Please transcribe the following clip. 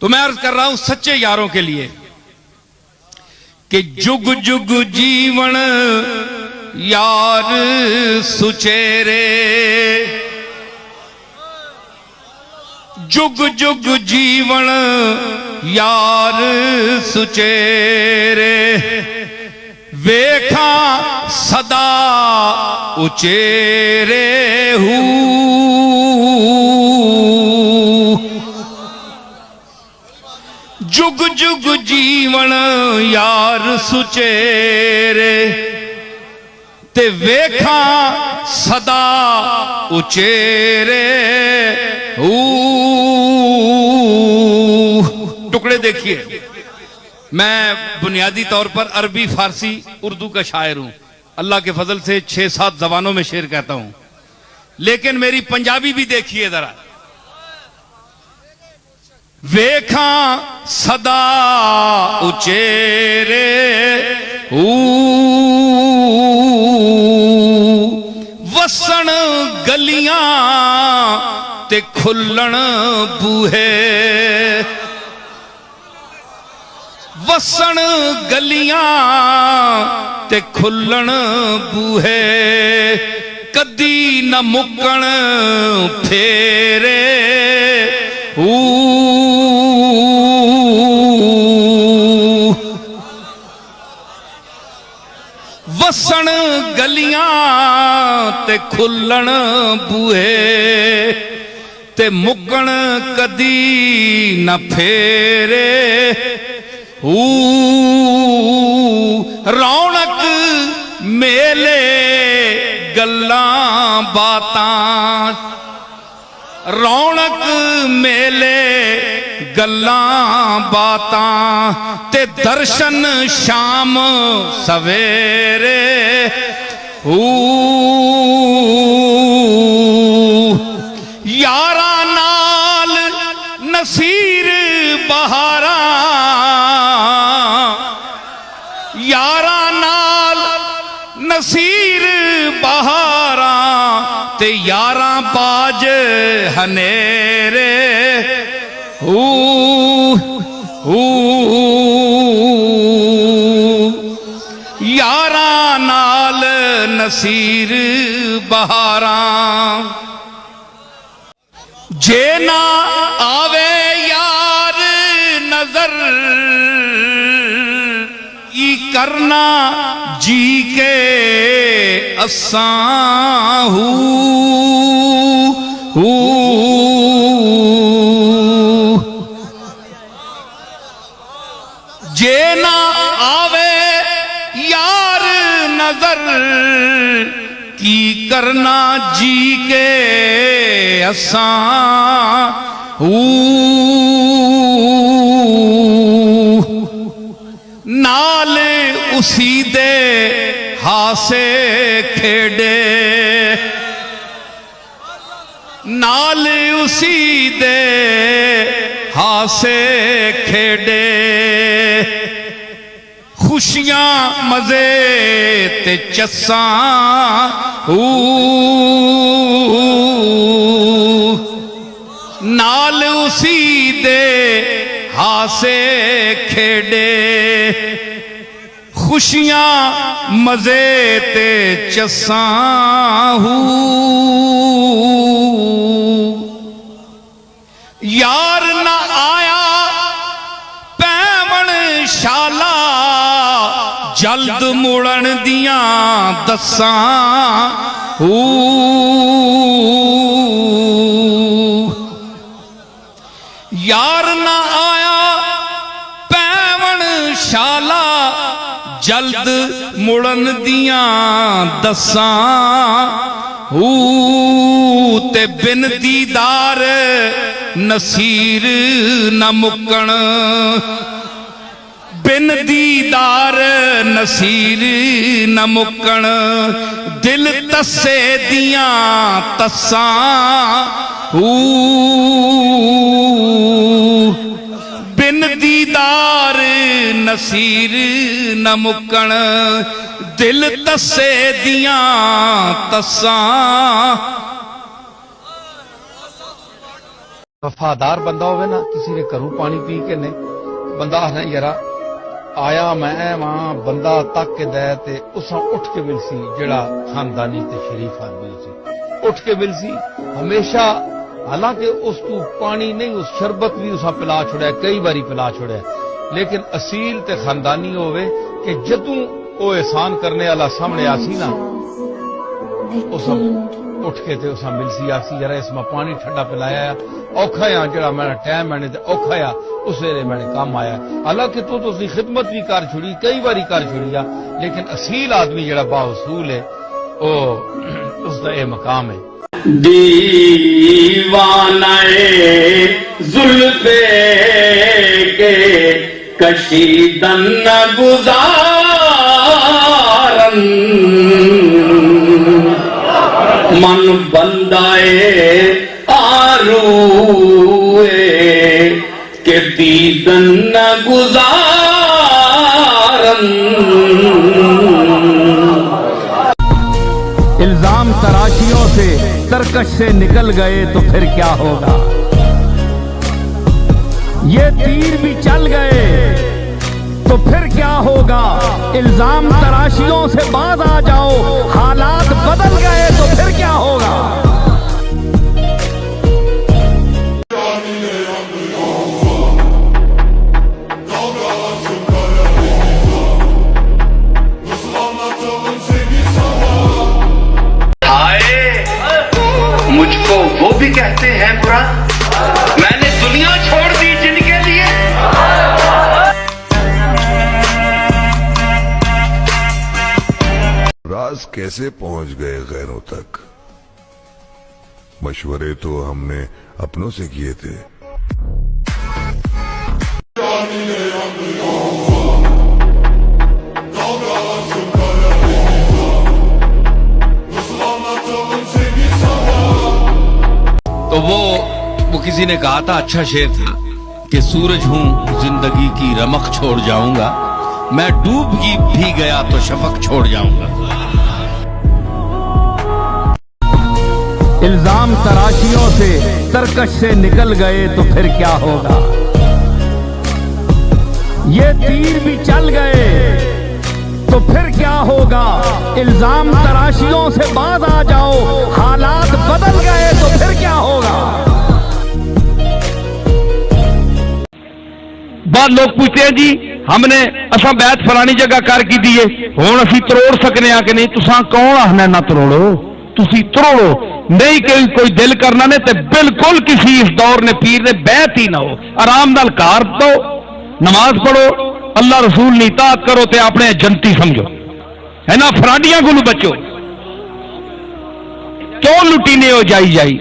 तो मैं अर्ज कर रहा हूं सच्चे यारों के लिए कि जुग जुग जीवन यार सुचेरे, जुग जुग जीवन यार सुचेरे, वेखा सदा उचेरे जुग जुग जीवन यार सुचेरे, ते वेखा सदा उचेरे। टुकड़े देखिए, मैं बुनियादी तौर पर अरबी, फारसी, उर्दू का शायर हूं। अल्लाह के फजल से 6-7 जबानों में शेर कहता हूं, लेकिन मेरी पंजाबी भी देखिए जरा। वेखा सदा उचेरे वसन गलियां ते खुल्लन बूहे, वसन गलियां ते खुल्लन बूहे, कदी न मुक्कण फेरे। वसन गलियां ते खुल्लन बूहे, ते मुक्कण कदी न फेरे। रौनक मेले गल्लां बातां, रौनक मेले गल्लां बातां, ते दर्शन शाम सवेरे। यारा नाल नसीर बहारा, यारा नाल नसीर बहारा, ते यारा बाज हनेरे। यारा नाल नसीर बहारा, जे ना आवे यार नजर, ई करना जी के असां जे ना आवे यार नजर, की करना जी के असां। नाल उसी दे हासे खेड़े, नाल उसी दे हासे खेड़े, खुशियां मजे ते चस्सां। नाल उसी दे हासे खेड़े, खुशियां मजे ते चस्सां। यार ना आया पैमण शाला, जल्द मुड़न दियां दस्सां। यार ना आया पैमण शाला, जल्द मुड़न दियां दस्सां। ते बिन दीदार नसीर न मुक्कण, बिन दीदार नसीर न मुक्कण, दिल तस्से दियां तस्सां। बिन दीदार नसीर न मुक्कण, दिल तस्से दियां तस्सां। वफादार बंदा होवे ना, किसी ने घरों पानी पी के ने बंदा आखना यारा आया मैं वहां बंदा तक के दे ते उसा उठ के मिलसी, जड़ा खानदानी ते शरीफ आदमी सी उठ के मिलसी हमेशा। हालांकि उस तू पानी नहीं, उस शरबत भी उसा पिला छोड़ा, कई बारी पिला छोड़ा, लेकिन असील ते खानदानी होवे कि जदू वो एहसान करने वाला सामने आसी ना, उस उठ के ते उसा मिलसी, आसी यार इसमें पानी ठंडा पिलाया औखा आ, जरा मेरा टाइम मैंने औखा आ, उस वेले मैंने काम आया। हालांकि तू तो उसकी खिदमत भी कर छोड़ी, कई बारी कर छोड़ी आ, लेकिन असील आदमी जरा बाउसूल है, उसका यह मकाम है। दीवानाए जुल्फे के कशीदन गुजारन, मन बंदाए आरूए के दीदन गुजारन। इल्जाम तराशियों से तरकश से निकल गए तो फिर क्या होगा, ये तीर भी चल गए तो फिर क्या होगा। इल्जाम तराशियों से बाज आ जाओ, हालात बदल गए तो फिर क्या होगा। मुझको वो भी कहते हैं बुरा, मैंने दुनिया छोड़ दी जिनके लिए। राज कैसे पहुंच गए गैरों तक, मशवरे तो हमने अपनों से किए थे। तो वो किसी ने कहा था, अच्छा शेर था कि सूरज हूं जिंदगी की रमक छोड़ जाऊंगा, मैं डूब भी गया तो शफक छोड़ जाऊंगा। इल्जाम तराशियों से तरकश से निकल गए तो फिर क्या होगा, ये तीर भी चल गए तो फिर क्या होगा। इल्जाम तराशियों से बाज आ जाओ, हालात बदल गए तो फिर क्या होगा। बाद लोग पूछते हैं जी हमने असा बैत फलानी जगह कर की दी है, हुण असी तरोड़ सकने कि नहीं। तुसा कौन आखना ना तरोड़ो, तुसी तरोड़ो नहीं। कोई दिल करना ने ते बिल्कुल किसी इस दौर ने पीर ने बैत ही ना हो, आराम नाल कार दो, नमाज पढ़ो, अल्लाह रसूल नी इताअत करो ते अपने जनती समझो, है ना। फराडियां को बचो, क्यों लुटी ने हो जाई जाई।